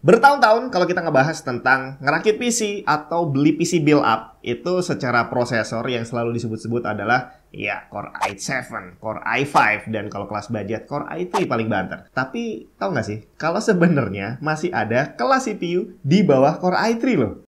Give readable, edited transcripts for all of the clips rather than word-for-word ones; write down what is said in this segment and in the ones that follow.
Bertahun-tahun kalau kita ngebahas tentang ngerakit PC atau beli PC build up, itu secara prosesor yang selalu disebut-sebut adalah ya Core i7, Core i5, dan kalau kelas budget Core i3 paling banter. Tapi tahu nggak sih, kalau sebenarnya masih ada kelas CPU di bawah Core i3 loh.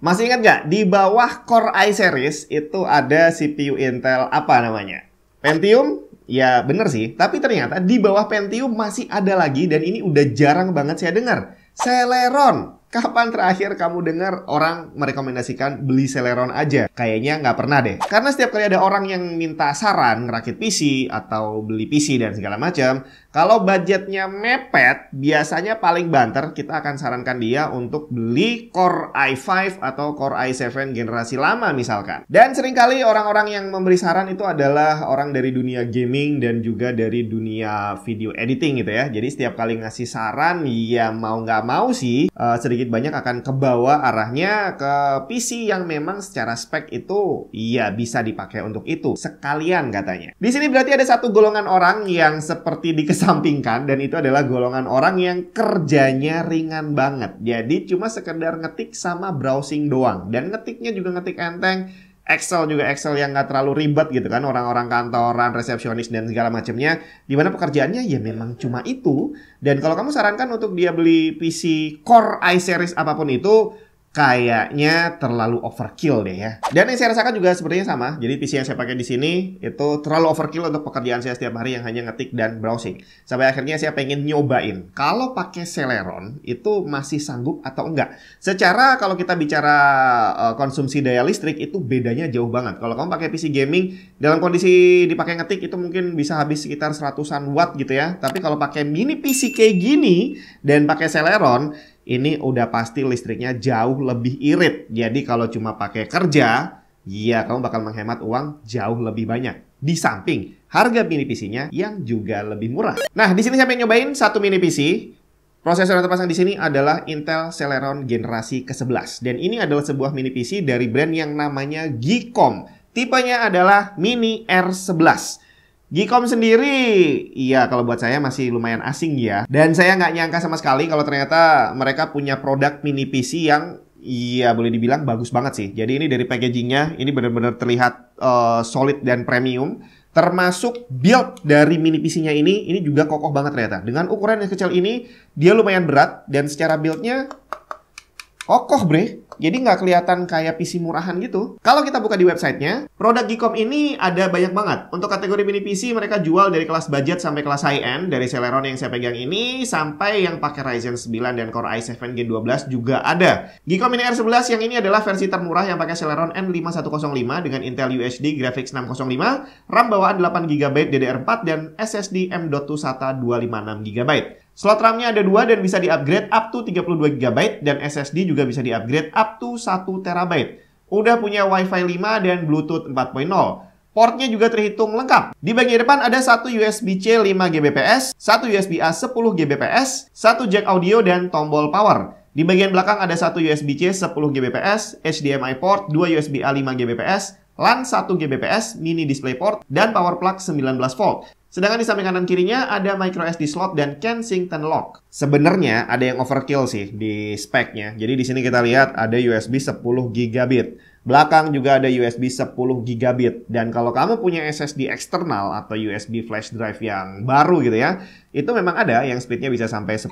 Masih ingat nggak? Di bawah Core i series itu ada CPU Intel apa namanya? Pentium? Ya bener sih, tapi ternyata di bawah Pentium masih ada lagi dan ini udah jarang banget saya dengar. Celeron. Kapan terakhir kamu dengar orang merekomendasikan beli Celeron aja? Kayaknya nggak pernah deh. Karena setiap kali ada orang yang minta saran ngerakit PC atau beli PC dan segala macam, kalau budgetnya mepet, biasanya paling banter kita akan sarankan dia untuk beli Core i5 atau Core i7 generasi lama misalkan. Dan seringkali orang-orang yang memberi saran itu adalah orang dari dunia gaming dan juga dari dunia video editing gitu ya. Jadi setiap kali ngasih saran, ya mau nggak mau sih sedikit banyak akan kebawa arahnya ke PC yang memang secara spek itu ya bisa dipakai untuk itu sekalian katanya. Di sini berarti ada satu golongan orang yang seperti dikesampingkan dan itu adalah golongan orang yang kerjanya ringan banget. Jadi cuma sekedar ngetik sama browsing doang dan ngetiknya juga ngetik enteng. Excel juga Excel yang nggak terlalu ribet gitu kan, orang-orang kantoran, resepsionis dan segala macamnya, dimana pekerjaannya ya memang cuma itu. Dan kalau kamu sarankan untuk dia beli PC Core i series apapun itu, kayaknya terlalu overkill deh ya. Dan yang saya rasakan juga sepertinya sama. Jadi PC yang saya pakai di sini itu terlalu overkill untuk pekerjaan saya setiap hari yang hanya ngetik dan browsing. Sampai akhirnya saya pengen nyobain kalau pakai Celeron itu masih sanggup atau enggak. Secara kalau kita bicara konsumsi daya listrik itu bedanya jauh banget. Kalau kamu pakai PC gaming dalam kondisi dipakai ngetik itu mungkin bisa habis sekitar 100-an watt gitu ya. Tapi kalau pakai mini PC kayak gini dan pakai Celeron, ini udah pasti listriknya jauh lebih irit. Jadi kalau cuma pakai kerja, ya kamu bakal menghemat uang jauh lebih banyak. Di samping harga mini PC-nya yang juga lebih murah. Nah, di sini saya pengen nyobain satu mini PC. Prosesor yang terpasang di sini adalah Intel Celeron generasi ke-11. Dan ini adalah sebuah mini PC dari brand yang namanya Geekom. Tipenya adalah Mini R11. Geekom sendiri, iya kalau buat saya masih lumayan asing ya. Dan saya nggak nyangka sama sekali kalau ternyata mereka punya produk mini PC yang iya boleh dibilang bagus banget sih. Jadi ini dari packagingnya, ini benar-benar terlihat solid dan premium. Termasuk build dari mini PC-nya ini juga kokoh banget ternyata. Dengan ukuran yang kecil ini, dia lumayan berat dan secara build-nya kokoh bre. Jadi nggak kelihatan kayak PC murahan gitu. Kalau kita buka di websitenya, produk Geekom ini ada banyak banget. Untuk kategori mini PC mereka jual dari kelas budget sampai kelas high-end. Dari Celeron yang saya pegang ini sampai yang pakai Ryzen 9 dan Core i7 Gen 12 juga ada. Geekom Mini R11 yang ini adalah versi termurah yang pakai Celeron N5105 dengan Intel UHD Graphics 605, RAM bawaan 8GB DDR4 dan SSD M.2 SATA 256GB. Slot RAM-nya ada 2 dan bisa di-upgrade up to 32GB dan SSD juga bisa di-upgrade up to 1TB. Udah punya Wi-Fi 5 dan Bluetooth 4.0. Portnya juga terhitung lengkap. Di bagian depan ada satu USB-C 5Gbps, satu USB-A 10Gbps, satu jack audio dan tombol power. Di bagian belakang ada satu USB-C 10Gbps, HDMI port, 2 USB-A 5Gbps, LAN 1Gbps, mini DisplayPort, dan power plug 19V. Sedangkan di samping kanan kirinya ada microSD slot dan Kensington lock. Sebenarnya ada yang overkill sih di speknya. Jadi di sini kita lihat ada USB 10 gigabit. Belakang juga ada USB 10 gigabit. Dan kalau kamu punya SSD eksternal atau USB flash drive yang baru gitu ya, itu memang ada yang speednya bisa sampai 10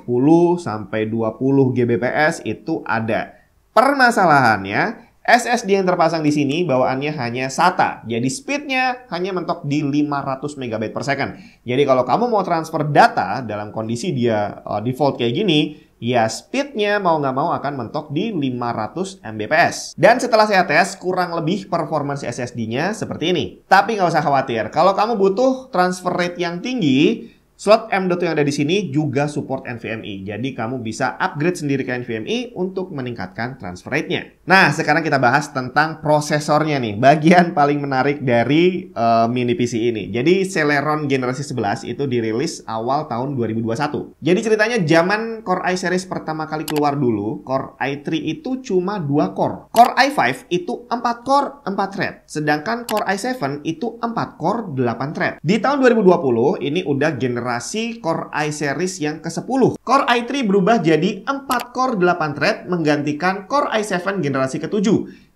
sampai 20 Gbps itu ada. Permasalahannya, SSD yang terpasang di sini bawaannya hanya SATA. Jadi speednya hanya mentok di 500 MB per second. Jadi kalau kamu mau transfer data dalam kondisi dia default kayak gini, ya speednya mau nggak mau akan mentok di 500 Mbps. Dan setelah saya tes, kurang lebih performance SSD-nya seperti ini. Tapi nggak usah khawatir, kalau kamu butuh transfer rate yang tinggi, Slot M.2 yang ada di sini juga support NVMe. Jadi kamu bisa upgrade sendiri ke NVMe untuk meningkatkan transfer rate-nya. Nah, sekarang kita bahas tentang prosesornya nih. Bagian paling menarik dari mini PC ini. Jadi Celeron generasi 11 itu dirilis awal tahun 2021. Jadi ceritanya zaman Core i series pertama kali keluar dulu, Core i3 itu cuma 2 core. Core i5 itu 4 core, 4 thread. Sedangkan Core i7 itu 4 core, 8 thread. Di tahun 2020 ini udah generasi Core i series yang ke-10. Core i3 berubah jadi 4 core 8 thread menggantikan Core i7 generasi ke-7.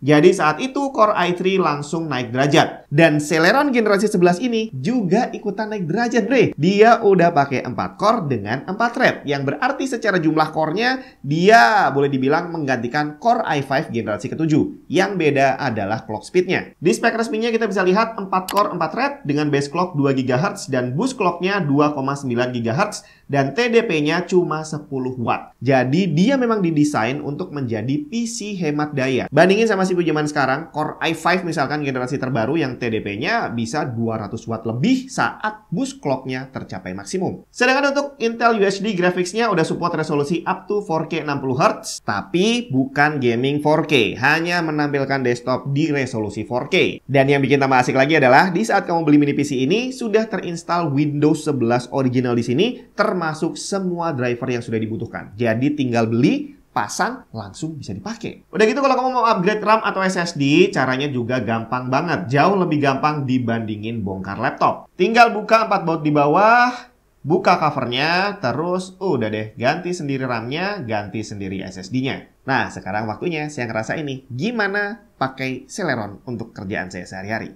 Jadi saat itu Core i3 langsung naik derajat. Dan Celeron generasi 11 ini juga ikutan naik derajat, bre. Dia udah pakai 4 core dengan 4 thread. Yang berarti secara jumlah core-nya dia boleh dibilang menggantikan Core i5 generasi ke-7. Yang beda adalah clock speed-nya. Di spek resminya kita bisa lihat 4 core 4 thread dengan base clock 2 GHz dan boost clock-nya 2,9 GHz dan TDP-nya cuma 10 watt. Jadi dia memang didesain untuk menjadi PC hemat daya. Bandingin sama CPU zaman sekarang, Core i5 misalkan generasi terbaru yang TDP-nya bisa 200 watt lebih saat boost clock-nya tercapai maksimum. Sedangkan untuk Intel UHD graphics-nya udah support resolusi up to 4K 60Hz, tapi bukan gaming 4K, hanya menampilkan desktop di resolusi 4K. Dan yang bikin tambah asik lagi adalah di saat kamu beli mini PC ini sudah terinstall Windows 11 original di sini, termasuk semua driver yang sudah dibutuhkan. Jadi tinggal beli, pasang, langsung bisa dipakai. Udah gitu kalau kamu mau upgrade RAM atau SSD, caranya juga gampang banget. Jauh lebih gampang dibandingin bongkar laptop. Tinggal buka 4 baut di bawah, buka covernya, terus udah deh, ganti sendiri RAM-nya, ganti sendiri SSD-nya. Nah, sekarang waktunya saya ngerasa ini gimana pakai Celeron untuk kerjaan saya sehari-hari.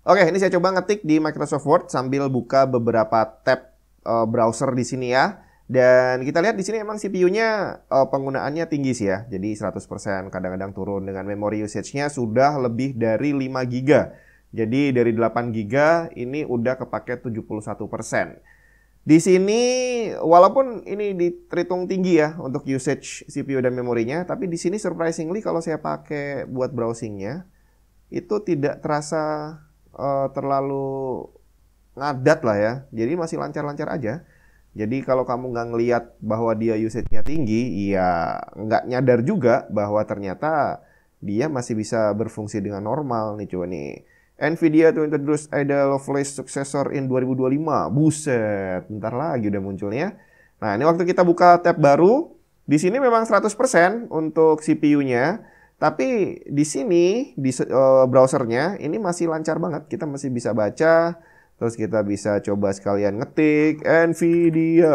Oke, ini saya coba ngetik di Microsoft Word sambil buka beberapa tab browser di sini ya. Dan kita lihat di sini emang CPU-nya penggunaannya tinggi sih ya. Jadi 100%, kadang-kadang turun dengan memory usage-nya sudah lebih dari 5 GB. Jadi dari 8 GB ini udah kepake 71%. Di sini walaupun ini dihitung tinggi ya untuk usage CPU dan memorinya, tapi di sini surprisingly kalau saya pakai buat browsingnya itu tidak terasa terlalu ngadat lah ya. Jadi masih lancar-lancar aja. Jadi kalau kamu nggak ngelihat bahwa dia usage-nya tinggi, ya nggak nyadar juga bahwa ternyata dia masih bisa berfungsi dengan normal nih. Coba nih, Nvidia to introduce Ada Lovelace successor in 2025. Buset, bentar lagi udah munculnya. Nah, ini waktu kita buka tab baru, di sini memang 100% untuk CPU-nya. Tapi di sini, di browsernya, ini masih lancar banget. Kita masih bisa baca. Terus kita bisa coba sekalian ngetik Nvidia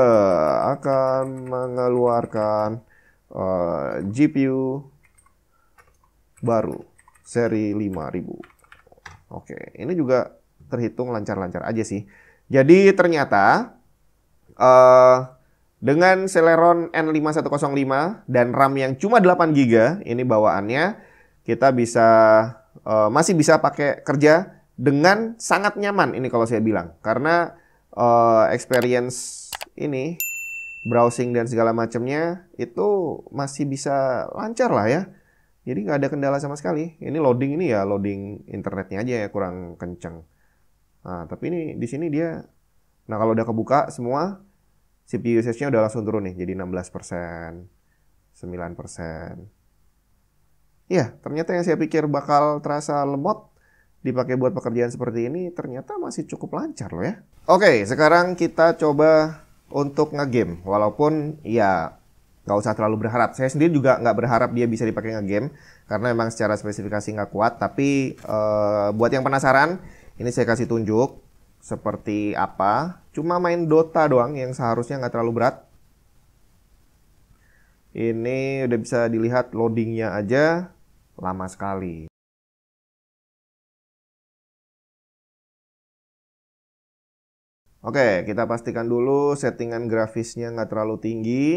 akan mengeluarkan GPU baru seri 5000. Oke, ini juga terhitung lancar-lancar aja sih. Jadi ternyata dengan Celeron N5105 dan RAM yang cuma 8 GB ini bawaannya, kita bisa masih bisa pakai kerja dengan sangat nyaman ini kalau saya bilang. Karena experience ini, browsing dan segala macamnya itu masih bisa lancar lah ya. Jadi nggak ada kendala sama sekali. Ini loading ini ya loading internetnya aja ya kurang kenceng. Nah, tapi ini di sini dia, nah kalau udah kebuka semua, CPU usage-nya udah langsung turun nih. Jadi 16%, 9%. Iya, ternyata yang saya pikir bakal terasa lemot, dipakai buat pekerjaan seperti ini ternyata masih cukup lancar loh ya. Oke, sekarang kita coba untuk ngegame. Walaupun ya nggak usah terlalu berharap. Saya sendiri juga nggak berharap dia bisa dipakai ngegame karena memang secara spesifikasi nggak kuat. Tapi buat yang penasaran, ini saya kasih tunjuk seperti apa. Cuma main Dota doang yang seharusnya nggak terlalu berat. Ini udah bisa dilihat loadingnya aja lama sekali. Oke, kita pastikan dulu settingan grafisnya nggak terlalu tinggi.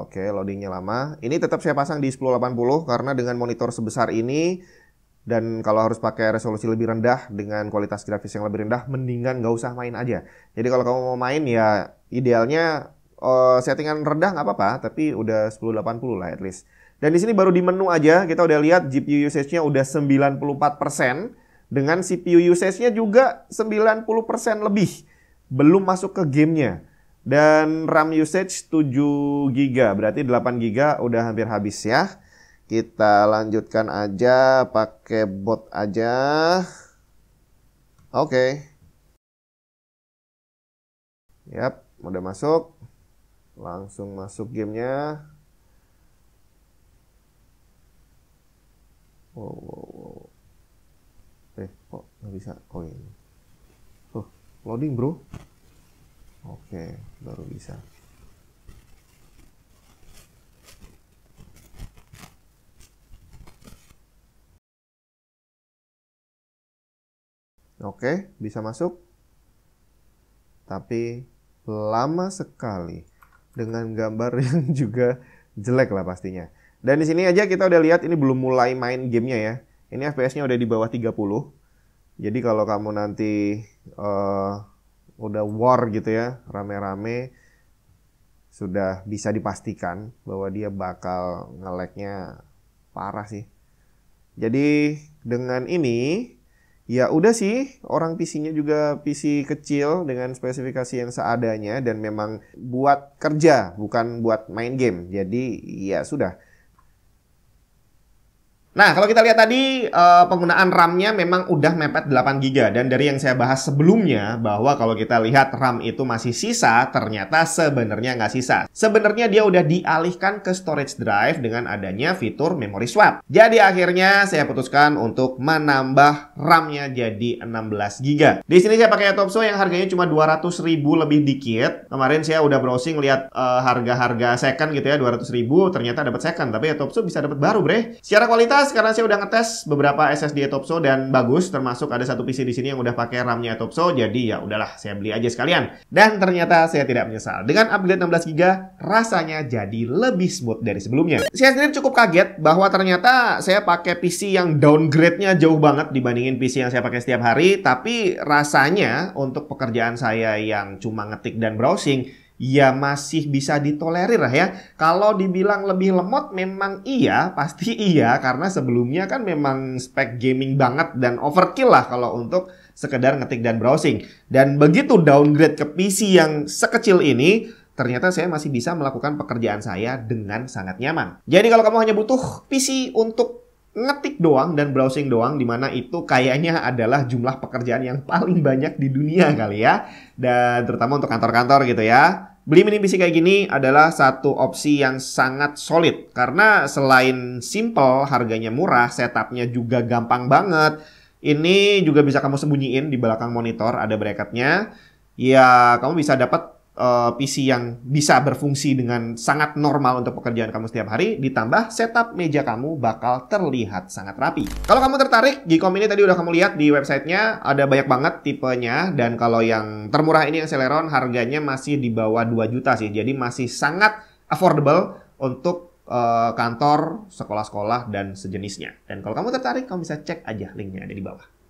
Oke, loadingnya lama. Ini tetap saya pasang di 1080 karena dengan monitor sebesar ini dan kalau harus pakai resolusi lebih rendah dengan kualitas grafis yang lebih rendah, mendingan nggak usah main aja. Jadi kalau kamu mau main ya idealnya settingan rendah nggak apa-apa, tapi udah 1080 lah at least. Dan di sini baru di menu aja kita udah lihat GPU usage-nya udah 94%. Dengan CPU usage-nya juga 90% lebih. Belum masuk ke gamenya. Dan RAM usage 7 GB, berarti 8 GB udah hampir habis ya. Kita lanjutkan aja pakai bot aja. Oke. Yap, udah masuk. Langsung masuk gamenya. Wow. Kok nggak bisa? Oh ini. Tuh, loading bro. Oke, baru bisa. Oke, bisa masuk. Tapi lama sekali. Dengan gambar yang juga jelek lah pastinya. Dan di sini aja kita udah lihat ini belum mulai main gamenya ya. Ini FPS-nya udah di bawah 30. Jadi kalau kamu nanti udah war gitu ya, rame-rame, sudah bisa dipastikan bahwa dia bakal nge-lag-nya parah sih. Jadi dengan ini ya udah sih, orang PC-nya juga PC kecil dengan spesifikasi yang seadanya dan memang buat kerja, bukan buat main game. Jadi ya sudah. Nah, kalau kita lihat tadi penggunaan RAM-nya memang udah mepet 8 GB. Dan dari yang saya bahas sebelumnya, bahwa kalau kita lihat RAM itu masih sisa, ternyata sebenarnya nggak sisa. Sebenarnya dia udah dialihkan ke storage drive dengan adanya fitur memory swap. Jadi akhirnya saya putuskan untuk menambah RAM-nya jadi 16 GB. Di sini saya pakai Topso yang harganya cuma 200.000 lebih dikit. Kemarin saya udah browsing lihat harga-harga second gitu ya, 200.000, ternyata dapat second. Tapi Topso bisa dapat baru, bre. Secara kualitas, karena saya udah ngetes beberapa SSD Topso dan bagus, termasuk ada satu PC di sini yang udah pakai RAM-nya Topso, jadi ya udahlah saya beli aja sekalian. Dan ternyata saya tidak menyesal. Dengan upgrade 16 GB, rasanya jadi lebih smooth dari sebelumnya. Saya sendiri cukup kaget bahwa ternyata saya pakai PC yang downgrade-nya jauh banget dibandingin PC yang saya pakai setiap hari, tapi rasanya untuk pekerjaan saya yang cuma ngetik dan browsing, ya masih bisa ditolerir lah ya. Kalau dibilang lebih lemot memang iya, pasti iya. Karena sebelumnya kan memang spek gaming banget dan overkill lah kalau untuk sekedar ngetik dan browsing. Dan begitu downgrade ke PC yang sekecil ini, ternyata saya masih bisa melakukan pekerjaan saya dengan sangat nyaman. Jadi kalau kamu hanya butuh PC untuk ngetik doang dan browsing doang, dimana itu kayaknya adalah jumlah pekerjaan yang paling banyak di dunia kali ya. Dan terutama untuk kantor-kantor gitu ya. Beli mini PC kayak gini adalah satu opsi yang sangat solid. Karena selain simple, harganya murah, setupnya juga gampang banget. Ini juga bisa kamu sembunyiin di belakang monitor, ada bracketnya. Ya, kamu bisa dapat PC yang bisa berfungsi dengan sangat normal untuk pekerjaan kamu setiap hari, ditambah setup meja kamu bakal terlihat sangat rapi. Kalau kamu tertarik, Geekom ini tadi udah kamu lihat di websitenya, ada banyak banget tipenya, dan kalau yang termurah ini yang Celeron harganya masih di bawah 2 juta sih, jadi masih sangat affordable untuk kantor, sekolah-sekolah, dan sejenisnya. Dan kalau kamu tertarik, kamu bisa cek aja linknya ada di bawah.